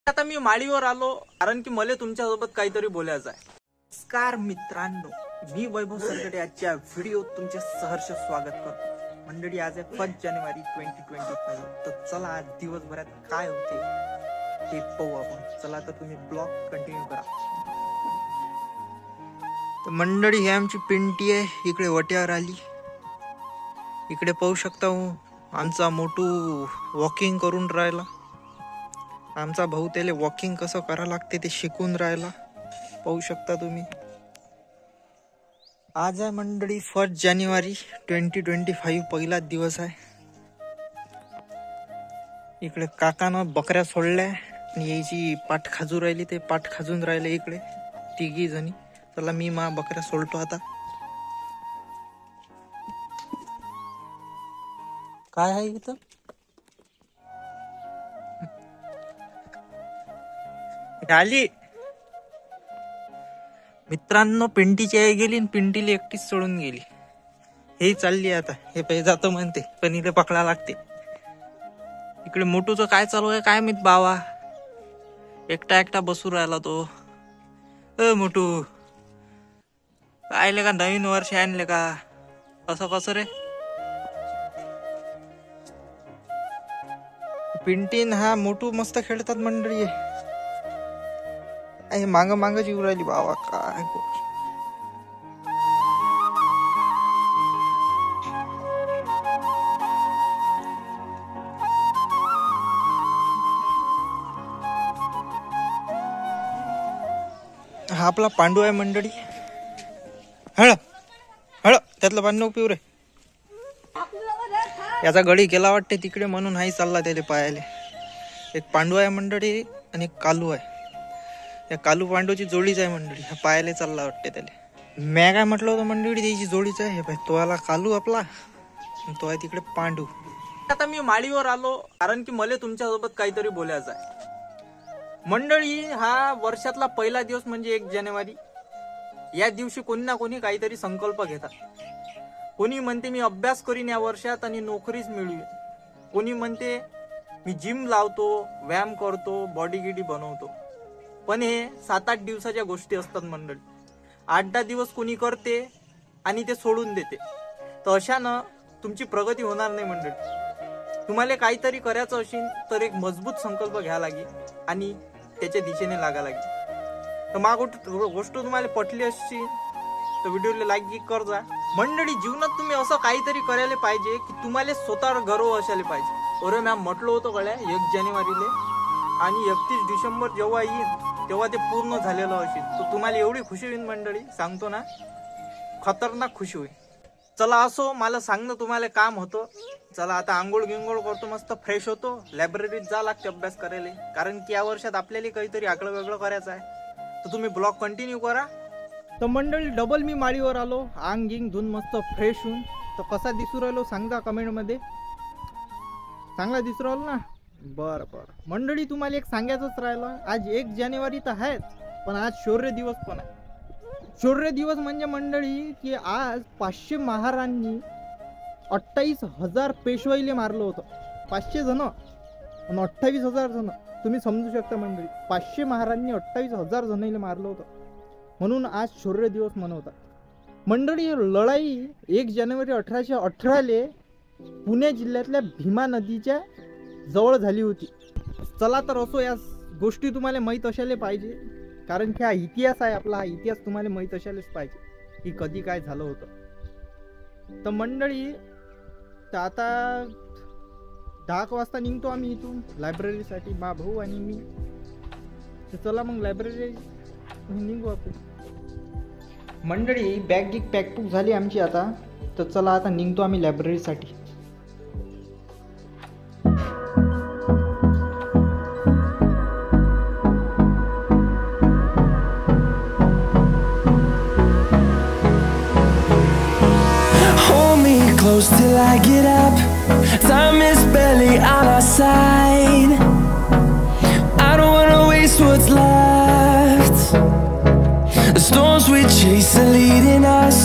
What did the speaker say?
आता मी माळीवर आलो कारण की मला तुमच्यासोबत काहीतरी बोलायचं आहे। नमस्कार मित्रांनो, मी वैभव सरगडे आजच्या व्हिडिओत तुमचे सहर्ष स्वागत करतो। मंडळी, आज आहे 1 जानेवारी 2025। तर चला आज दिवसभरात काय होते ते पाहू आपण। चला तर तुम्ही ब्लॉग कंटिन्यू करा। तर मंडळी, ही आमची पिंटी आहे, इकडे वट्यावर आली। इकडे पाहू शकता आमचा मोठू वॉकिंग करून राहिला। आमचा भाऊ त्याला वॉकिंग कसं करा लागते ते शिकून राहिला, पाहू शकता तुम्ही। आज आहे मंडळी 1 जानेवारी 2025, पहिला दिवस आहे। इकडे काकानं बकऱ्या सोडल्या आणि याची पाठ खाजू राहिली, ते पाठ खाजून राहिले इकडे तिघी जणी। चला मी बकऱ्या सोडतो आता। काय आहे इथं? आली मित्रांनो, पिंटीची आई गेली आणि पिंटीला एकटीच सोडून गेली। हे चालली आता, हे पाहिजे जातो म्हणते, पण इथे पकडा लागते। इकडे मोठूचं काय चालू आहे काय माहित बावा, एकटा एकटा बसू राहिला तो। मोठू काय का नवीन वर्ष आणले का? असं कसं रे? पिंटीन हा मोठू मस्त खेळतात मंडळी। मांग मांग जीव राहिली बाबा, काय हा आपला पांडू आहे मंडळी। हळ हळ त्यातलं पाणी नको पिऊ रे। याचा गडी गेला वाटते तिकडे, म्हणून हाही चालला त्याला पायाले। एक पांडू आहे मंडळी आणि एक कालू आहे। या कालू पांडूची जोडीच आहे मंडळी, हा पायाला चालला वाटते त्याला। मी काय म्हटलं होतं मंडळी, त्याची जोडीच आहे। तो आला कालू आपला, तो आहे तिकडे पांडू। आता मी माळीवर आलो कारण की मला तुमच्यासोबत काहीतरी बोलायचं आहे मंडळी। हा वर्षातला पहिला दिवस म्हणजे 1 जानेवारी। या दिवशी कोणी ना कोणी काहीतरी संकल्प घेतात। कोणी म्हणते मी अभ्यास करीन या वर्षात आणि नोकरीच मिळवी। कोणी म्हणते मी जिम लावतो, व्यायाम करतो, बॉडी गिडी बनवतो। पण हे 7-8 दिवसाच्या गोष्टी असतात मंडळी। 8-10 दिवस कोणी करते आणि ते सोडून देते। तर अशानं तुमची प्रगती होणार नाही मंडळी। तुम्हाला काहीतरी करायचं असेल तर एक मजबूत संकल्प घ्या लागेल आणि त्याच्या दिशेने लागा लागेल। तर गोष्ट तुम्हाला पटली असतील तर व्हिडिओला लाईक कर जा मंडळी। जीवनात तुम्ही असं काहीतरी करायला पाहिजे की तुम्हाला स्वतःवर गर्व असायला पाहिजे। अरे मॅम म्हटलं होतं गड्या 1 जानेवारीला आणि 31 डिसेंबर जेव्हा येईल तेव्हा ते पूर्ण झालेलं असेल। तर तुम्हाला एवढी खुशी होईल मंडळी, सांगतो ना, खतरनाक खुशी होईल। चला असो, मला सांगणं तुम्हाला काम होतं। चला आता आंघोळ गिंगोळ करतो, मस्त फ्रेश होतो। लायब्ररीत जा लागते अभ्यास करायला, कारण की या वर्षात आपल्याला काहीतरी आगळं वेगळं करायचं आहे। तर तुम्ही ब्लॉग कंटिन्यू करा। तर मंडळी, डबल मी माळीवर आलो, आंग गिंग धुवून मस्त फ्रेश होऊन। तर कसा दिसू राहिलो सांगा कमेंट मध्ये, चांगला दिसू राहिलो ना? बरं बरं मंडळी, तुम्हाला एक सांगायचंच राहिलं, आज 1 जानेवारी तर आहेच, पण आज शौर्य दिवस पण आहे। शौर्य दिवस म्हणजे मंडळी की आज 500 महारांनी 28,000 पेशवाईले मारलं होतं। 500 जण आणि 28,000 जण, तुम्ही समजू शकता मंडळी। 500 महारांनी 28,000 जणांना मारलं होतं, म्हणून आज शौर्य दिवस मनवतात मंडळी। लढाई 1 जानेवारी 1818 पुणे जिल्ह्यातल्या भीमा नदीच्या जवळ झाली होती। चला तर असो, या गोष्टी तुम्हाला माहीत असायला पाहिजे, कारण की हा इतिहास आहे आपला। हा इतिहास तुम्हाला माहीत असायलाच पाहिजे की कधी काय झालं होतं। तर मंडळी, तर आता 10 वाजता निघतो आम्ही इथून लायब्ररीसाठी, मा भाऊ आणि मी। तर चला मग लायब्ररी निघू आपण मंडळी। बॅग गिग पॅकपूक झाली आमची आता, तर चला आता निघतो आम्ही लायब्ररीसाठी। Close till I get up, time is barely on our side. I don't wanna waste what's left. The storms we chase are leading us,